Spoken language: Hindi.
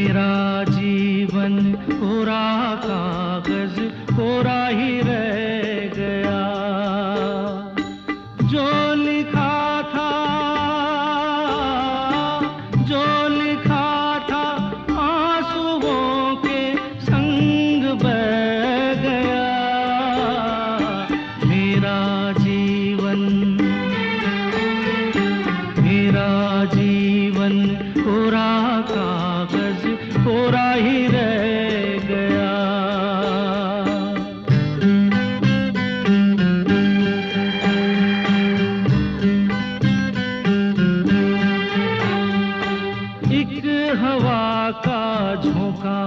मेरा जीवन कोरा कागज कोरा ही रह गया। जो लिखा था, जो लिखा था आंसुओं के संग बह गया। मेरा जीवन कोरा कागज कोरा ही रह गया। एक हवा का झोंका